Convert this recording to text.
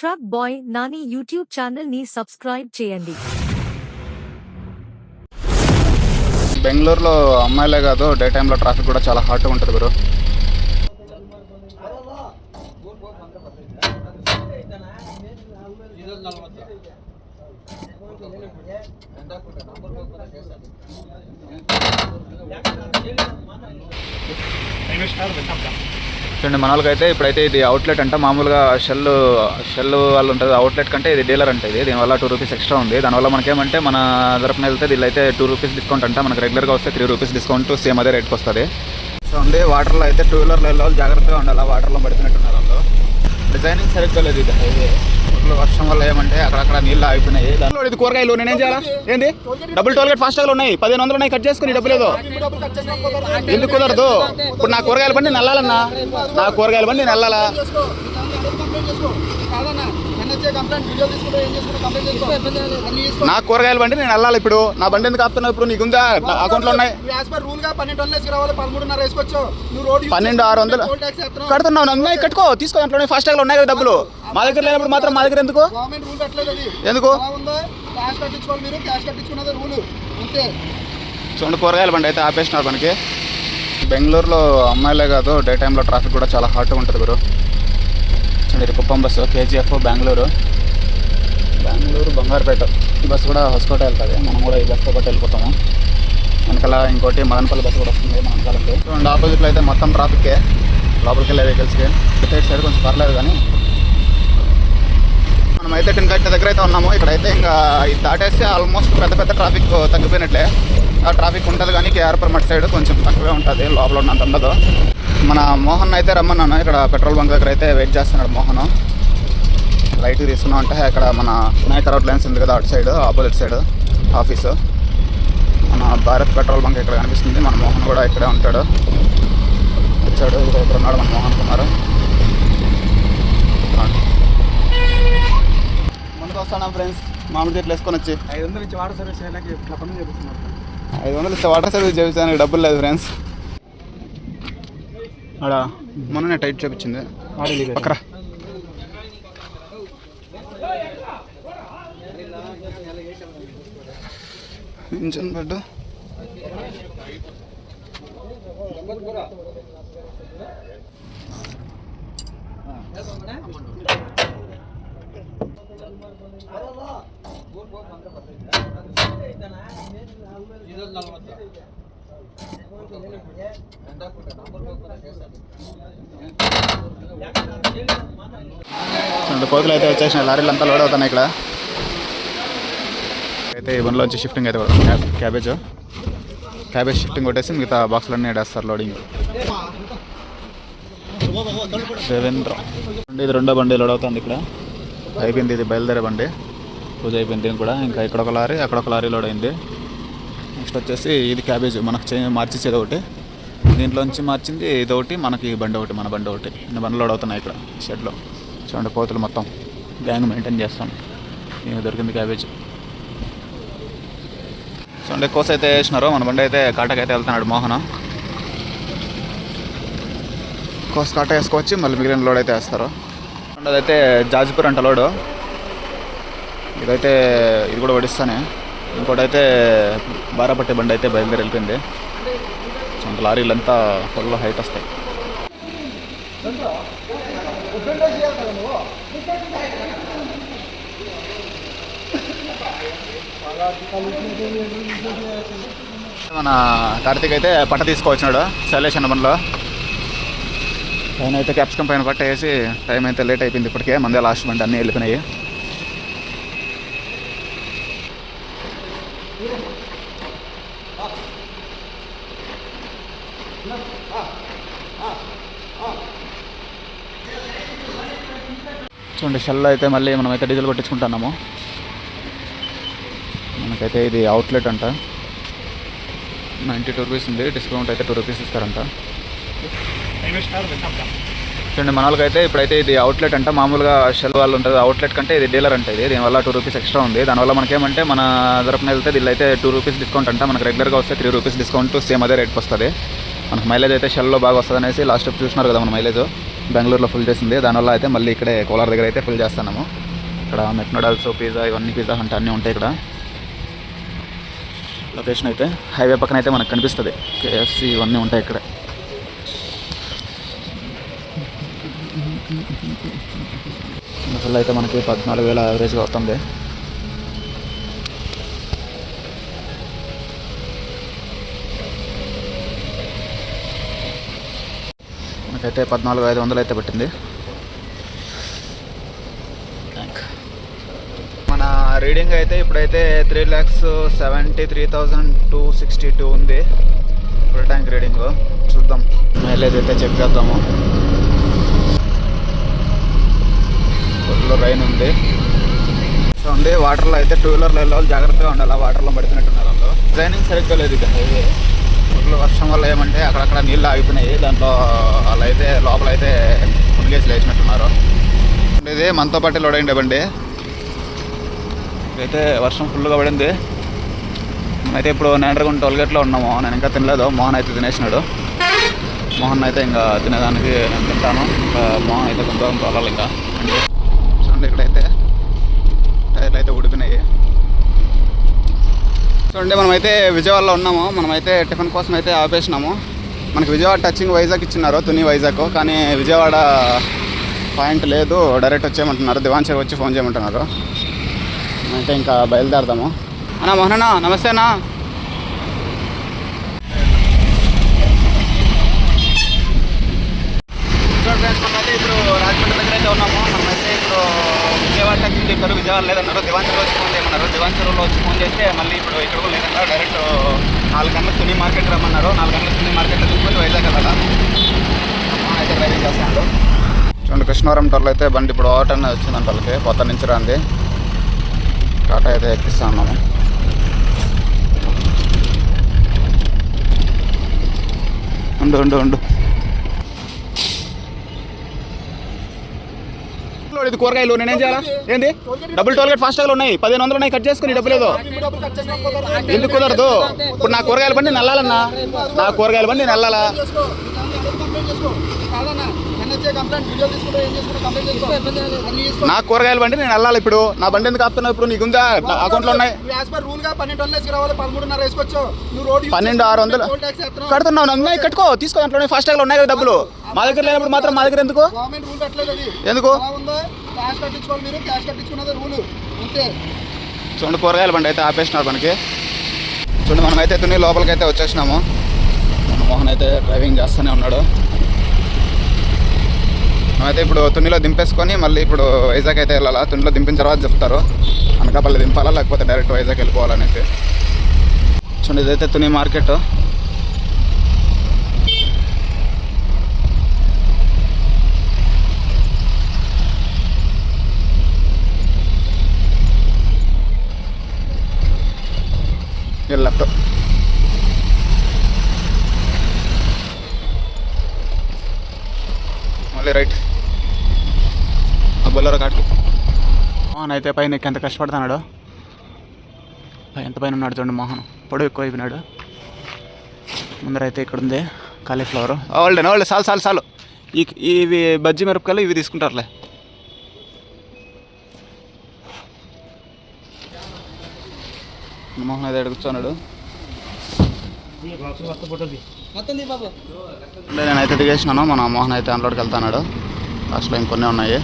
Truck boy Nani YouTube channel ని subscribe చేయండి. బెంగళూరులో అమ్మాయిలే కాదు డే టైంలో ట్రాఫిక్ కూడా చాలా హాట్గా ఉంటుంది బ్రో. చూడండి మన వాళ్ళకైతే ఇప్పుడైతే ఇది అవుట్లెట్ అంట. మామూలుగా షెల్ వాళ్ళు ఉంటుంది అవుట్లెట్ కంటే ఇది డీలర్ అంటే ఇది దీనివల్ల 2 రూపీస్ ఎక్స్ట్రా ఉంది. దానివల్ల మనకేమంటే మన తరపున వెళ్తే దీనిలో అయితే 2 రూపీస్ డిస్కౌంట్ అంట. మనకు రెగ్యులర్గా వస్తే 3 రూపీస్ డిస్కౌంట్ సేమ్ అదే రేట్కి వస్తుంది. సో ఉంది వాటర్లో అయితే 2 వీలర్లో వెళ్ళే వాళ్ళు జాగ్రత్తగా ఉండాలి. వాటర్లో పడిపోయినట్టున్నారు వాళ్ళు. డిజైనింగ్ సరిగ్గా లేదు ఇది హైవే. వర్షం వల్ల ఏమంటే అక్కడక్కడ నీళ్ళు ఆగిపోయినాయి. దాంట్లో ఇది కూరగాయలు నేనేం చేయాలా? ఏంది డబుల్ టోల్ గేట్ ఫాస్టాగ్లు ఉన్నాయి, 1500 ఉన్నాయి, కట్ చేసుకుని డబ్బు లేదు. ఎందుకు కుదరదు? ఇప్పుడు నా కూరగాయల బండి నల్లాలన్నా, నా కూరగాయల బండి నల్లాలా? నా కూరగాయల బండి నేను వెళ్ళాలి. ఇప్పుడు నా బండి ఎందుకు ఆపుతున్నావు? ఇప్పుడు నీకుందా అకౌంట్లో ఉన్నాయి 12,600 కడుతున్నావు. ఉన్నాయి కట్టుకో, తీసుకో. దాంట్లో ఫాస్టాగ్లు ఉన్నాయి కదా డబ్బులు. మా దగ్గర లేనప్పుడు మాత్రం మా దగ్గర ఎందుకు? చూడండి కూరగాయల బండి అయితే ఆపేసినారు మనకి. బెంగళూరులో అమ్మాయిలే కాదు డే టైంలో ట్రాఫిక్ కూడా చాలా హాట్గా ఉంటుంది బ్రో. చూడండి ఇది కుప్పం బస్సు కేజీఎఫ్ బెంగళూరు బంగారుపేట. ఈ బస్సు కూడా హొస్కోట వెళ్తుంది. మనం కూడా ఈ బస్సుతో పాటు వెళ్ళిపోతాము. వెనకాల ఇంకోటి మదనపల్లి బస్సు కూడా వస్తుంది మన వెనకాలంటే. చూడండి ఆపోజిట్లో అయితే మొత్తం ట్రాఫిక్కే, లోపలికి వెళ్ళే వెహికల్స్కి. ఇటు సైడ్ కొంచెం పర్లేదు కానీ మనమైతే టిన్కట్ట దగ్గర అయితే ఉన్నాము. ఇక్కడైతే ఇంకా ఇది దాటేస్తే ఆల్మోస్ట్ పెద్ద ట్రాఫిక్ తగ్గిపోయినట్లే. ఆ ట్రాఫిక్ ఉంటుంది కానీ కేఆర్పురం సైడ్ కొంచెం తక్కువే ఉంటుంది, లోపల ఉన్నంత ఉండదు. మన మోహన్ అయితే రమ్మన్నాను. ఇక్కడ పెట్రోల్ బంక్ దగ్గర అయితే వెయిట్ చేస్తున్నాడు మోహన్. రైట్ తీసుకున్నాం అంటే ఇక్కడ మన వినాయక రోడ్ లైన్స్ ఉంది కదా, అటు సైడ్ ఆపోజిట్ సైడ్ ఆఫీసు. మన భారత్ పెట్రోల్ బంక్ ఇక్కడ కనిపిస్తుంది. మన మోహన్ కూడా ఇక్కడే ఉంటాడు. వచ్చాడు ఇక్కడ ఉన్నాడు మన మోహన్ కుమార్. ముందుకు వస్తాను ఫ్రెండ్స్, మామిడి చెట్లు వేసుకొని వచ్చి 500 ఇచ్చి వాటర్ సర్వీస్ చేయడానికి ఇట్లా పనులు చేపిస్తున్నారు. 500 ఇస్తే వాటర్ సర్వీస్ చేయించడానికి డబ్బులు లేదు ఫ్రెండ్స్. అక్కడ మొన్ననే టైట్ చేపించింది పక్కరా. ఇంజన్ బెడ్ కోతులు అయితే వచ్చేసినాయి. లారీలు అంతా లోడ్ అవుతున్నాయి ఇక్కడ. అయితే ఈ బండ్లోంచి షిఫ్టింగ్ అయితే క్యాబేజ్ షిఫ్టింగ్ కొట్టేసి మిగతా బాక్సులన్నీ వేస్తారు లోడింగ్. దేవేంద్ర ఇది రెండో బండి లోడ్ అవుతుంది ఇక్కడ. అయిపోయింది, ఇది బయలుదేరే బండి. పూజ అయిపోయింది. దీని కూడా ఇంకా ఇక్కడ ఒక లారీ అక్కడ ఒక లారీ లోడ్ అయింది. నెక్స్ట్ వచ్చేసి ఇది క్యాబేజ్ మనకు మార్చేసేది ఒకటి, దీంట్లోంచి మార్చింది ఇది ఒకటి, మనకి బండి ఒకటి, మన బండి ఒకటి. ఇన్ని బండ్లు లోడ్ అవుతున్నాయి ఇక్కడ షెడ్లో. చూడండి కోతులు మొత్తం గ్యాంగ్ మెయింటైన్ చేస్తాం. ఇక దొరికింది క్యాబేజ్. చూడండి కోస అయితే వేసినారు. మన బండి అయితే కాటకైతే వెళ్తున్నాడు మోహన్. కోస కాట వేసుకోవచ్చి మళ్ళీ మిగిలిన లోడ్ అయితే వేస్తారు. అదైతే జాజిపూర్ అంట లోడు. ఇదైతే ఇది కూడా వడిస్తానే. ఇంకోటి అయితే బారాపట్టి బండి అయితే బయలుదేరి వెళ్ళిపోయింది. చూడండి లారీలంతా ఫుల్ హైట్ వస్తాయి. మన కార్తీక్ అయితే పట్ట తీసుకువచ్చినాడు శైలేష్ అన్న బండిలో. పైన అయితే క్యాప్సికం పైన పట్ట వేసి టైం అయితే లేట్ అయిపోయింది ఇప్పటికే. మందే లాస్ట్ బండి అన్నీ వెళ్ళిపోయినాయి. చూడండి షెల్లో అయితే మళ్ళీ మనమైతే డీజిల్ కొట్టించుకుంటున్నాము. మనకైతే ఇది అవుట్లెట్ అంట. 92 రూపీస్ ఉంది, డిస్కౌంట్ అయితే 2 రూపీస్ ఇస్తారంట. చూడండి మన వాళ్ళకైతే ఇప్పుడైతే ఇది అవుట్లెట్ అంట. మామూలుగా షెల్ వాళ్ళు ఉంటుంది అవుట్లెట్ కంటే ఇది డీలర్ అంటే ఇది దీనివల్ల 2 రూపీస్ ఎక్స్ట్రా ఉంది. దానివల్ల మనకేమంటే మన తరపున వెళ్తే దీనిలో అయితే 2 రూపీస్ డిస్కౌంట్ అంట. మనకు రెగ్యులర్గా వస్తే 3 రూపీస్ డిస్కౌంట్ సేమ్ అదే రేట్కి వస్తుంది. మనకు మైలేజ్ అయితే షెల్లో బాగా వస్తుంది అనేసి లాస్ట్ స్టెప్ చూసినారు కదా మన మైలేజ్. బెంగళూరులో ఫుల్ చేసింది. దానివల్ల అయితే మళ్ళీ ఇక్కడే కోలార్ దగ్గర అయితే ఫుల్ చేస్తున్నాము. ఇక్కడ మెక్డొనాల్డ్స్, పిజ్జా, ఇవన్నీ పిజ్జా హంట్ అన్నీ ఉంటాయి ఇక్కడ. లొకేషన్ అయితే హైవే పక్కన అయితే మనకు కనిపిస్తుంది. కేఎఫ్సి ఇవన్నీ ఉంటాయి ఇక్కడ. ఫుల్ అయితే మనకి 14,000 యావరేజ్గా అవుతుంది. మనకైతే 14,500 అయితే పట్టింది. మన రీడింగ్ అయితే ఇప్పుడైతే 3,73,262 ఉంది ఫుల్ ట్యాంక్ రీడింగ్. చూద్దాం, మైలేజ్ అయితే చెక్ చేద్దాము. ఫుల్ రైన్ ఉంది. చూడండి, వాటర్లో అయితే 2 వీలర్లు వెళ్ళే వాళ్ళు జాగ్రత్తగా ఉండాలి. వాటర్లో పడుతున్నట్టున్నారు వాళ్ళు. ట్రైనింగ్ సరిగ్గా లేదు ఇక. ఫుల్ వర్షం వల్ల ఏమంటే అక్కడక్కడ నీళ్ళు ఆగిపోయినాయి. దాంట్లో వాళ్ళు అయితే లోపల అయితే మునిగేసి లేచినట్టున్నారు. ఇది మనతో పాటు లోడ్ అయింది బండి. అయితే వర్షం ఫుల్గా పడింది. అయితే ఇప్పుడు నేండ్రగుంట టోల్గేట్లో ఉన్నాము. నేను ఇంకా తినలేదు. మోహన్ అయితే తినేసినాడు. మోహన్ అయితే ఇంకా తినేదానికి నేను తింటాను. ఇంకా మోహన్ అయితే కొంత తోలాలి ఇంకా. చూడండి, ఇక్కడైతే టైర్లు అయితే ఉడికినాయి. చూడండి, మనమైతే విజయవాడలో ఉన్నాము. మనమైతే టిఫిన్ కోసం అయితే ఆపేసినాము. మనకి విజయవాడ టచింగ్ వైజాగ్ ఇచ్చినారు, తుని వైజాగ్. కానీ విజయవాడ పాయింట్ లేదు, డైరెక్ట్ వచ్చేయమంటున్నారు. దివాన్షర్ వచ్చి ఫోన్ చేయమంటున్నారు. అయితే ఇంకా బయలుదేరదాము. అన్నా మోహన్ అన్న, నమస్తే అన్నా. మనమైతే ఇప్పుడు రాజమండ్రి దగ్గర అయితే ఉన్నాము. మనమైతే ఇప్పుడు విజయవాడ టచింగ్ చెప్పారు, విజయవాడ లేదన్నారు. దివాన్షర్ వచ్చి ఫోన్ చేయమన్నారు. దివాన్షర్లో వచ్చి ఫోన్ చేస్తే మళ్ళీ ఇప్పుడు ఇక్కడ లేదన్నారు. డైరెక్ట్ 4 గంటలకు తుని మార్కెట్ రమ్మన్నారు. 4 గంటలకు తుని మార్కెట్లో తీసుకొని వైజాగ్ వెళ్ళాలి. అయితే డ్రైవింగ్ చేస్తాడు. చూడండి, కృష్ణవరం టోర్లో అయితే బండి ఇప్పుడు ఓటన్ వచ్చిందంట వాళ్ళకి. కొత్త నుంచి రాంది టాటా అయితే ఎక్కిస్తా ఉన్నాము. ఉండు ఇది కూరగాయలు నేనేం చేయాలా? ఏంది డబుల్ టోల్గేట్ ఫాస్టాగ్లు ఉన్నాయి, 1500 ఉన్నాయి. కట్ చేసుకుని డబ్బు లేదు. ఎందుకు కుదరదు? ఇప్పుడు నా కూరగాయల బండి నల్లాలన్నా. నా కూరగాయల బండి నల్లాలా? నా కూరగాయల బండి నేను వెళ్ళాలి. ఇప్పుడు నా బండి ఎందుకు ఆపుతున్నావు? ఇప్పుడు నీకుందా? అకౌంట్లో ఉన్నాయి. 12,600 కడుతున్నావు. ఉన్నాయి, కట్టుకో, తీసుకో. దాంట్లో ఫాస్టాగ్లు ఉన్నాయి కదా డబ్బులు. మా దగ్గర లేనప్పుడు మాత్రం మా దగ్గర ఎందుకు? చూడండి, కూరగాయల బండి అయితే ఆపేసినారు మనకి. చూడండి, మనమైతే తుని లోపలికి అయితే వచ్చేసినాము. మోహన్ అయితే డ్రైవింగ్ చేస్తూనే ఉన్నాడు. మనమైతే ఇప్పుడు తునిలో దింపేసుకొని మళ్ళీ ఇప్పుడు వైజాగ్ అయితే వెళ్ళాలా. తునిలో దింపిన తర్వాత చెప్తారు అనకాపల్లి దింపాలా లేకపోతే డైరెక్ట్ వైజాగ్ వెళ్ళిపోవాలనేసి. చూడండి, ఇదైతే తుని మార్కెట్. లెఫ్ట్ మళ్ళీ రైట్. బొల్లర కాటుకు. మోహన్ అయితే పైన ఎంత కష్టపడుతున్నాడు. ఎంత పైన ఉన్నాడు చూడండి మోహన్. పొడవు ఎక్కువ అయిపోయినాడు. ముందరైతే ఇక్కడ ఉంది కాలీఫ్లవర్. వాళ్ళే చాలు. ఇవి బజ్జీ మిరపకాయలు ఇవి తీసుకుంటారులే. మోహన్ అయితే కూర్చున్నాడు. నేనైతే దిగేసినాను. మన మోహన్ అయితే అన్లోడ్కి వెళ్తున్నాడు. లాస్ట్లో ఇంకొన్ని ఉన్నాయి.